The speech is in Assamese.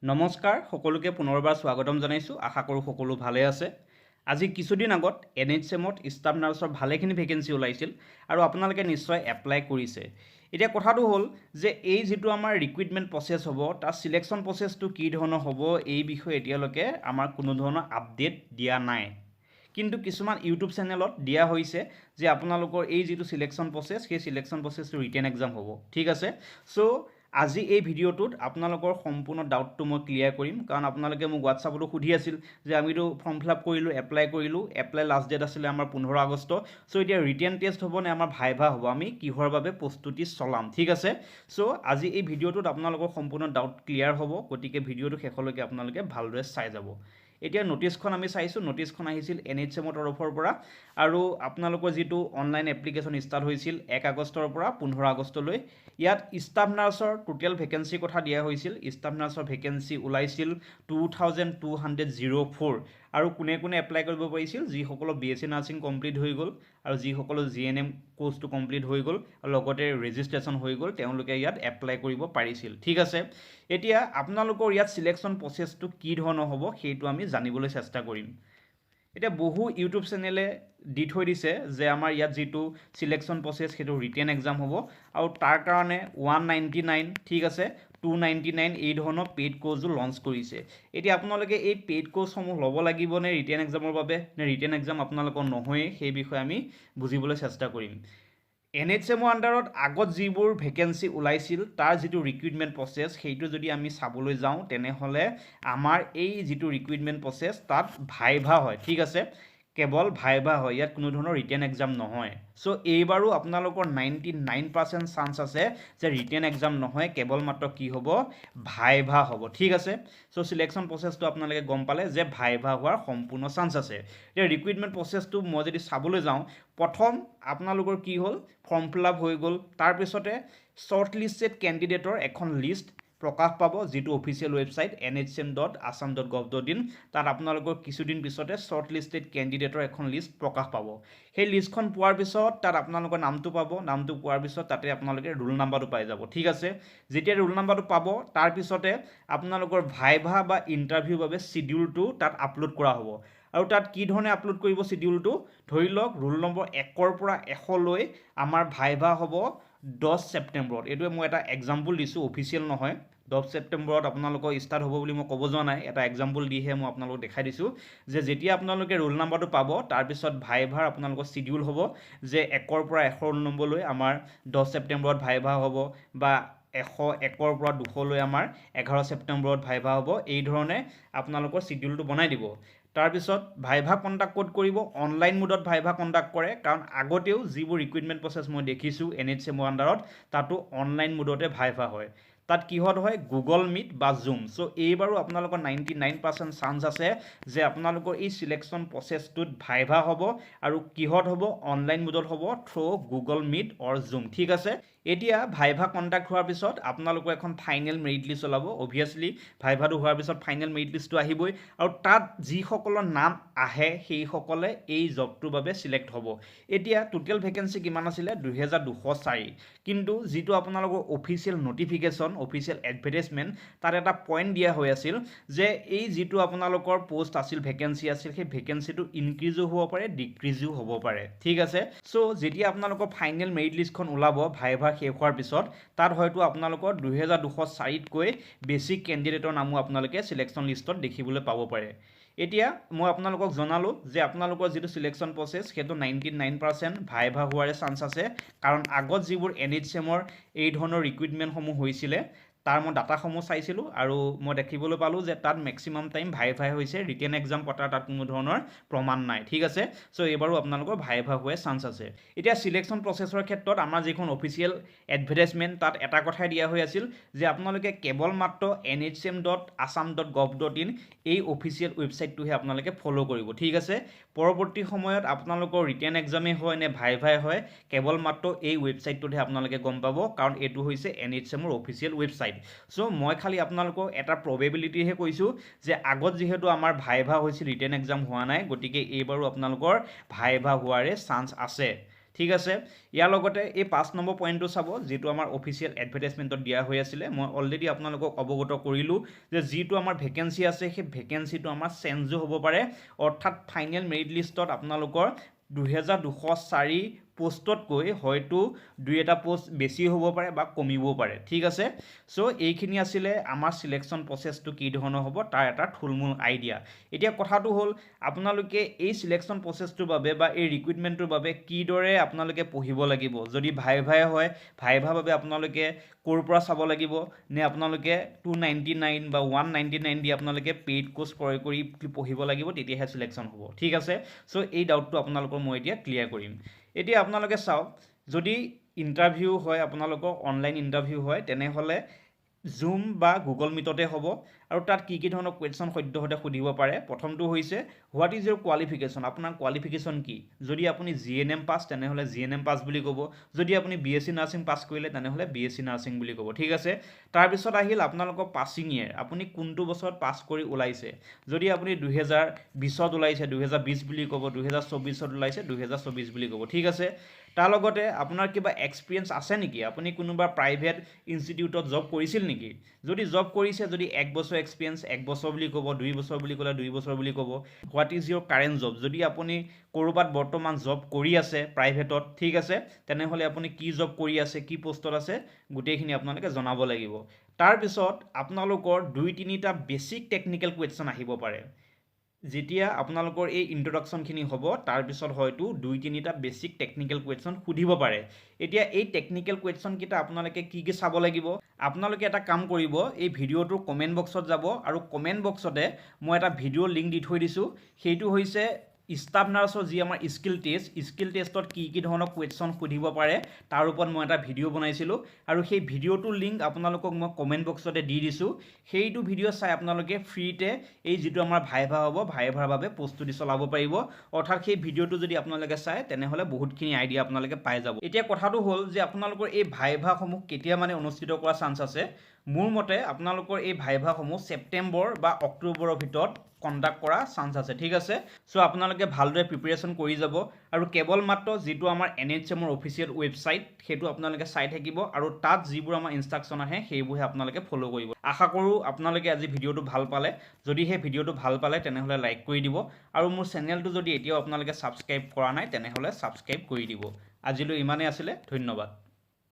নমস্কাৰ সকলোকে পুনৰবাৰ স্বাগতম জনাইছোঁ। আশা কৰোঁ সকলো ভালে আছে। আজি কিছুদিন আগত NHMত ষ্টাফ নাৰ্ছৰ ভালেখিনি ভেকেঞ্চি ওলাইছিল আৰু আপোনালোকে নিশ্চয় এপ্লাই কৰিছে। এতিয়া কথাটো হ'ল যে এই যিটো আমাৰ ৰিক্ৰুইটমেণ্ট প্ৰচেছ হ'ব তাৰ চিলেকশ্যন প্ৰচেছটো কি ধৰণৰ হ'ব এই বিষয়ে এতিয়ালৈকে আমাৰ কোনো ধৰণৰ আপডেট দিয়া নাই। কিন্তু কিছুমান ইউটিউব চেনেলত দিয়া হৈছে যে আপোনালোকৰ এই যিটো চিলেকশ্যন প্ৰচেছ সেই চিলেকশ্যন প্ৰচেছটো ৰিটেন এক্সাম হ'ব। ঠিক আছে, চ' আজি এই ভিডিঅ'টোত আপোনালোকৰ সম্পূৰ্ণ ডাউটটো মই ক্লিয়াৰ কৰিম, কাৰণ আপোনালোকে মোক হোৱাটছআপতো সুধি আছিল যে আমিতো ফৰ্ম ফিল আপ কৰিলোঁ, এপ্লাই লাষ্ট ডেট আছিলে আমাৰ 15 আগষ্ট। চ' এতিয়া ৰিটেন টেষ্ট হ'ব নে আমাৰ ভাইভা হ'ব, আমি কিহৰ বাবে প্ৰস্তুতি চলাম। ঠিক আছে, চ' আজি এই ভিডিঅ'টোত আপোনালোকৰ সম্পূৰ্ণ ডাউট ক্লিয়াৰ হ'ব, গতিকে ভিডিঅ'টো শেষলৈকে আপোনালোকে ভালদৰে চাই যাব। এতিয়া নটিছখন আমি চাইছোঁ, নটিছখন আহিছিল NHMৰ তৰফৰ পৰা আৰু আপোনালোকৰ যিটো অনলাইন এপ্লিকেশ্যন ষ্টাৰ্ট হৈছিল 1 আগষ্টৰ পৰা 15 আগষ্টলৈ। ইয়াত ষ্টাফ নাৰ্ছৰ টোটেল ভেকেঞ্চিৰ কথা দিয়া হৈছিল। ষ্টাফ নাৰ্ছৰ ভেকেঞ্চি ওলাইছিল 2204 আৰু কোনে কোনে এপ্লাই কৰিব পাৰিছিল, যিসকলৰ BSc নাৰ্ছিং কমপ্লিট হৈ গ'ল আৰু যিসকলৰ GNM কোৰ্চটো কমপ্লিট হৈ গ'ল আৰু লগতে ৰেজিষ্ট্ৰেশ্যন হৈ গ'ল তেওঁলোকে ইয়াত এপ্লাই কৰিব পাৰিছিল। ঠিক আছে, এতিয়া আপোনালোকৰ ইয়াত চিলেকশ্যন প্ৰচেছটো কি ধৰণৰ হ'ব সেইটো আমি জানিবলৈ চেষ্টা কৰিম। এতিয়া বহু ইউটিউব চেনেলে দি থৈ দিছে যে আমাৰ ইয়াত যিটো চিলেকশ্যন প্ৰচেছ সেইটো ৰিটেন এক্সাম হ'ব আৰু তাৰ কাৰণে 199, ঠিক আছে, 299 এই ধৰণৰ পেইড কোৰ্চো লঞ্চ কৰিছে। এতিয়া আপোনালোকে এই পেইড কোৰ্চসমূহ ল'ব লাগিব নে ৰিটেন এক্সামৰ বাবে, নে ৰিটেন এক্সাম আপোনালোকৰ নহয়েই, সেই বিষয়ে আমি বুজিবলৈ চেষ্টা কৰিম। NHMৰ আণ্ডাৰত আগত যিবোৰ ভেকেঞ্চি ওলাইছিল তাৰ যিটো ৰিক্ৰুইটমেণ্ট প্ৰচেছ সেইটো যদি আমি চাবলৈ যাওঁ তেনেহ'লে আমাৰ এই যিটো ৰিক্ৰুইটমেণ্ট প্ৰচেছ তাত ভাইভা হয়। ঠিক আছে, কেৱল ভাইভা হয়, ইয়াত কোনো ধৰণৰ ৰিটেন এক্সাম নহয়। চ' এইবাৰো আপোনালোকৰ 99% চান্স আছে যে ৰিটেন এক্সাম নহয়, কেৱল মাত্ৰ কি হ'ব, ভাইভা হ'ব। ঠিক আছে, চ' চিলেকশ্যন প্ৰচেছটো আপোনালোকে গম পালে যে ভাইভা হোৱাৰ সম্পূৰ্ণ চান্স আছে। এতিয়া ৰিক্ৰুইটমেণ্ট প্ৰচেছটো মই যদি চাবলৈ যাওঁ, প্ৰথম আপোনালোকৰ কি হ'ল, ফৰ্ম ফিল আপ হৈ গ'ল, তাৰপিছতে শ্বৰ্ট লিষ্টেড কেণ্ডিডেটৰ এখন লিষ্ট প্ৰকাশ পাব, যিটো অফিচিয়েল ৱেবছাইট nhm.assam.gov.in, তাত আপোনালোকৰ কিছুদিন পিছতে শ্বৰ্ট লিষ্টেড কেণ্ডিডেটৰ এখন লিষ্ট প্ৰকাশ পাব। সেই লিষ্টখন পোৱাৰ পিছত তাত আপোনালোকৰ নামটো পাব, নামটো পোৱাৰ পিছত তাতে আপোনালোকে ৰোল নাম্বাৰটো পাই যাব। ঠিক আছে, যেতিয়া ৰোল নাম্বাৰটো পাব তাৰপিছতে আপোনালোকৰ ভাইভা বা ইণ্টাৰভিউৰ বাবে চিডিউলটো তাত আপলোড কৰা হ'ব। আৰু তাত কি ধৰণে আপলোড কৰিব চিডিউলটো, ধৰি লওক ৰোল নম্বৰ 1ৰ পৰা 100লৈ আমাৰ ভাইভা হ'ব 10 ছেপ্টেম্বৰত। এইটোৱে মই এটা এক্সাম্পল দিছোঁ, অফিচিয়েল নহয়। 10 ছেপ্টেম্বৰত আপোনালোকৰ ষ্টাৰ্ট হ'ব বুলি মই ক'ব যোৱা নাই, এটা এক্সাম্পল দিহে মই আপোনালোকক দেখাই দিছোঁ যে যেতিয়া আপোনালোকে ৰোল নাম্বাৰটো পাব তাৰপিছত ভাইভাৰ আপোনালোকৰ চিডিউল হ'ব যে 1ৰ পৰা 100 ৰোল নম্বৰলৈ আমাৰ 10 ছেপ্টেম্বৰত ভাইভা হ'ব, বা 101ৰ পৰা 200লৈ আমাৰ 11 ছেপ্টেম্বৰত ভাইভা হ'ব। এই ধৰণে আপোনালোকৰ চিডিউলটো বনাই দিব। তাৰপিছত ভাইভা কণ্ডাক্ট ক'ত কৰিব, অনলাইন মোডত ভাইভা কণ্ডাক্ট কৰে, কাৰণ আগতেও যিবোৰ ৰিক্ৰুইটমেণ্ট প্ৰচেছ মই দেখিছোঁ NHMৰ আণ্ডাৰত তাতো অনলাইন মোডতে ভাইভা হয়। তাত কিহত হয়, গুগল মিট বা জুম। চ' এইবাৰো আপোনালোকৰ 99% চান্স আছে যে আপোনালোকৰ এই চিলেকশ্যন প্ৰচেছটোত ভাইভা হ'ব আৰু কিহত হ'ব, অনলাইন মোডত হ'ব থ্ৰু গুগল মিট অৰ জুম। ঠিক আছে, এতিয়া ভাইভা কণ্ডাক্ট হোৱাৰ পিছত আপোনালোকৰ এখন ফাইনেল মেৰিট লিষ্ট ওলাব। অভিয়াছলি ভাইভাটো হোৱাৰ পিছত ফাইনেল মেৰিট লিষ্টটো আহিবই আৰু তাত যিসকলৰ নাম আহে সেইসকলে এই জবটোৰ বাবে চিলেক্ট হ'ব। এতিয়া টোটেল ভেকেঞ্চি কিমান আছিলে, 2204, কিন্তু যিটো আপোনালোকৰ অফিচিয়েল নটিফিকেশ্যন, অফিচিয়েল এডভাৰটাইজমেণ্ট, তাত এটা পইণ্ট দিয়া হৈ আছিল যে এই যিটো আপোনালোকৰ পষ্ট আছিল, ভেকেঞ্চি আছিল, সেই ভেকেঞ্চিটো ইনক্ৰিজো হ'ব পাৰে, ডিক্ৰিজো হ'ব পাৰে। ঠিক আছে, চ' যেতিয়া আপোনালোকৰ ফাইনেল মেৰিট লিষ্টখন ওলাব ভাইভা শেষ হোৱাৰ পিছত, তাত হয়তো আপোনালোকৰ 2204তকৈ বেছি কেণ্ডিডেটৰ নামো আপোনালোকে চিলেকশ্যন লিষ্টত দেখিবলৈ পাব পাৰে। এতিয়া মই আপোনালোকক জনালোঁ যে আপোনালোকৰ যিটো চিলেকশ্যন প্ৰচেছ সেইটো 99% ভাইভা হোৱাৰে চান্স আছে, কাৰণ আগত যিবোৰ NHMৰ এই ধৰণৰ ৰিক্ৰুইটমেণ্টসমূহ হৈছিলে তাৰ মই ডাটাসমূহ চাইছিলোঁ আৰু মই দেখিবলৈ পালোঁ যে তাত মেক্সিমাম টাইম ভাইভাই হৈছে, ৰিটেন এক্সাম পতাৰ তাত কোনো ধৰণৰ প্ৰমাণ নাই। ঠিক আছে, চ' এইবাৰো আপোনালোকৰ ভাইভা হোৱাৰ চান্স আছে। এতিয়া চিলেকশ্যন প্ৰচেছৰ ক্ষেত্ৰত আমাৰ যিখন অফিচিয়েল এডভাৰটাইজমেণ্ট তাত এটা কথাই দিয়া হৈ আছিল যে আপোনালোকে কেৱল মাত্ৰ nhm.assam.gov.in এই অফিচিয়েল ৱেবছাইটটোহে আপোনালোকে ফ'ল' কৰিব। ঠিক আছে, পৰৱৰ্তী সময়ত আপোনালোকৰ ৰিটেন এক্সামেই হয় নে ভাইভাই হয়, কেৱল মাত্ৰ এই ৱেবছাইটটোতহে আপোনালোকে গম পাব, কাৰণ এইটো হৈছে NHMৰ অফিচিয়েল ৱেবছাইট। চ' মই খালি আপোনালোকক এটা প্ৰবেবিলিটিহে কৈছোঁ যে আগত যিহেতু আমাৰ ভাইভা হৈছিল, ৰিটেন এক্সাম হোৱা নাই, গতিকে এইবাৰো আপোনালোকৰ ভাইভা হোৱাৰে চান্স আছে। ঠিক আছে ইয়াৰ লগতে এই 5 নম্বৰ পইণ্টটো চাব যিটো আমাৰ অফিচিয়েল এডভাৰটাইজমেণ্টত দিয়া হৈ আছিলে মই অলৰেডি আপোনালোকক অৱগত কৰিলোঁ যে যিটো আমাৰ ভেকেঞ্চি আছে সেই ভেকেঞ্চিটো আমাৰ চেঞ্জো হ'ব পাৰে অৰ্থাৎ ফাইনেল মেৰিট লিষ্টত আপোনালোকৰ 2204 পোষ্টতকৈ হয়তো 2-এটা পোষ্ট বেছি হ'ব পাৰে বা কমিবও পাৰে ঠিক আছে সো এইখিনি আছিলে আমাৰ সিলেকশন প্ৰসেছটো কি ধৰণৰ হ'ব তাৰ এটা থুলমূল আইডিয়া এতিয়া কথাটো হ'ল আপোনালোকে এই সিলেকশন প্ৰসেছটোৰ বাবে বা এই ৰিক্ৰুটমেণ্টৰ বাবে কিদৰে আপোনালোকে পঢ়িব লাগিব যদি ভাইভাই হয় ভাইভাৰ বাবে আপোনালোকে ক'ৰ পৰা চাব লাগিব নে আপোনালোকে 299 বা 199 দি আপোনালোকে পেইড কোৰ্ছ ক্ৰয় কৰি পঢ়িব লাগিব তেতিয়াহে সিলেকশন হ'ব ঠিক আছে সো এই ডাউটটো আপোনালোকৰ মই এতিয়া ক্লিয়াৰ কৰিম এতিয়া আপোনালোকে চাওক যদি ইণ্টাৰভিউ হয় আপোনালোকৰ অনলাইন ইণ্টাৰভিউ হয় তেনেহ'লে জুম বা গুগল মিটতে হ'ব আৰু তাত কি কি ধৰণৰ কুৱেশ্যন সদ্যহতে সুধিব পাৰে প্ৰথমটো হৈছে হোৱাট ইজ ইউৰ কোৱালিফিকেশ্যন আপোনাৰ কোৱালিফিকেশ্যন কি যদি আপুনি জিএনএম পাছ তেনেহ'লে জিএনএম পাছ বুলি ক'ব যদি আপুনি বিএছচি নাৰ্ছিং পাছ কৰিলে তেনেহ'লে বিএছচি নাৰ্ছিং বুলি ক'ব ঠিক আছে তাৰপিছত আহিল আপোনালোকৰ পাছিং ইয়েৰ আপুনি কোনটো বছৰত পাছ কৰি ওলাইছে যদি আপুনি 2020ত ওলাইছে 2020 বুলি ক'ব 2024ত ওলাইছে 2024 বুলি ক'ব ঠিক আছে তাৰ লগতে আপোনাৰ কিবা এক্সপিৰিয়েঞ্চ আছে নেকি আপুনি কোনোবা প্ৰাইভেট ইনষ্টিটিউটত জব কৰিছিল নেকি যদি জব কৰিছে যদি 1 বছৰ এক্সপিৰিয়েঞ্চ 1 বছৰ বুলি ক'ব 2 বছৰ বুলি ক'লে 2 বছৰ বুলি ক'ব what is Euro current job যদি আপুনি ক'ৰবাত বৰ্তমান জব কৰি আছে প্ৰাইভেটত ঠিক আছে তেনেহ'লে আপুনি কি জব কৰি আছে কি পোষ্টত আছে গোটেইখিনি আপোনালোকে জনাব লাগিব তাৰপিছত আপোনালোকৰ 2-3টা বেছিক টেকনিকেল কুৱেশ্যন আহিব পাৰে যেতিয়া আপোনালোকৰ এই ইন্ট্ৰডাকশ্যনখিনি হ'ব তাৰপিছত হয়তো 2-3টা বেছিক টেকনিকেল কুৱেশ্যন সুধিব পাৰে এতিয়া এই টেকনিকেল কুৱেশ্যনকেইটা আপোনালোকে কি কি চাব লাগিব আপোনালোকে এটা কাম কৰিব এই ভিডিঅ'টোৰ কমেণ্ট বক্সত যাব আৰু কমেণ্ট বক্সতে মই এটা ভিডিঅ' লিংক দি থৈ দিছোঁ সেইটো হৈছে ষ্টাফ নাৰ্ছৰ যি আমাৰ স্কিল টেষ্টত কি কি ধৰণৰ কুৱেশ্যন সুধিব পাৰে তাৰ ওপৰত মই এটা ভিডিঅ' বনাইছিলোঁ আৰু সেই ভিডিঅ'টোৰ লিংক আপোনালোকক মই কমেণ্ট বক্সতে দি দিছোঁ সেইটো ভিডিঅ' চাই আপোনালোকে ফ্ৰীতে এই যিটো আমাৰ ভাইভা হ'ব ভাইভাৰ বাবে প্ৰস্তুতি চলাব পাৰিব অৰ্থাৎ সেই ভিডিঅ'টো যদি আপোনালোকে চায় তেনেহ'লে বহুতখিনি আইডিয়া আপোনালোকে পাই যাব এতিয়া কথাটো হ'ল যে আপোনালোকৰ এই ভাইভাসমূহ কেতিয়া মানে অনুষ্ঠিত কৰা চান্স আছে মোৰ মতে আপোনালোকৰ এই ভাইভাসমূহ ছেপ্টেম্বৰ বা অক্টোবৰৰ ভিতৰত কণ্ডাক্ট কৰা চান্স আছে ঠিক আছে সো আপোনালোকে ভালদৰে প্ৰিপাৰেচন কৰি যাব আৰু কেৱল মাত্ৰ যিটো আমাৰ NHMৰ অফিচিয়েল ৱেবছাইট সেইটো আপোনালোকে চাই থাকিব আৰু তাত যিবোৰ আমাৰ ইনষ্ট্ৰাকশ্যন আহে সেইবোৰহে আপোনালোকে ফ'ল' কৰিব আশা কৰোঁ আপোনালোকে আজি ভিডিঅ'টো ভাল পালে যদি সেই ভিডিঅ'টো ভাল পালে তেনেহ'লে লাইক কৰি দিব আৰু মোৰ চেনেলটো যদি এতিয়াও আপোনালোকে ছাবস্ক্ৰাইব কৰা নাই তেনেহ'লে ছাবস্ক্ৰাইব কৰি দিব আজিলৈ ইমানেই আছিলে ধন্যবাদ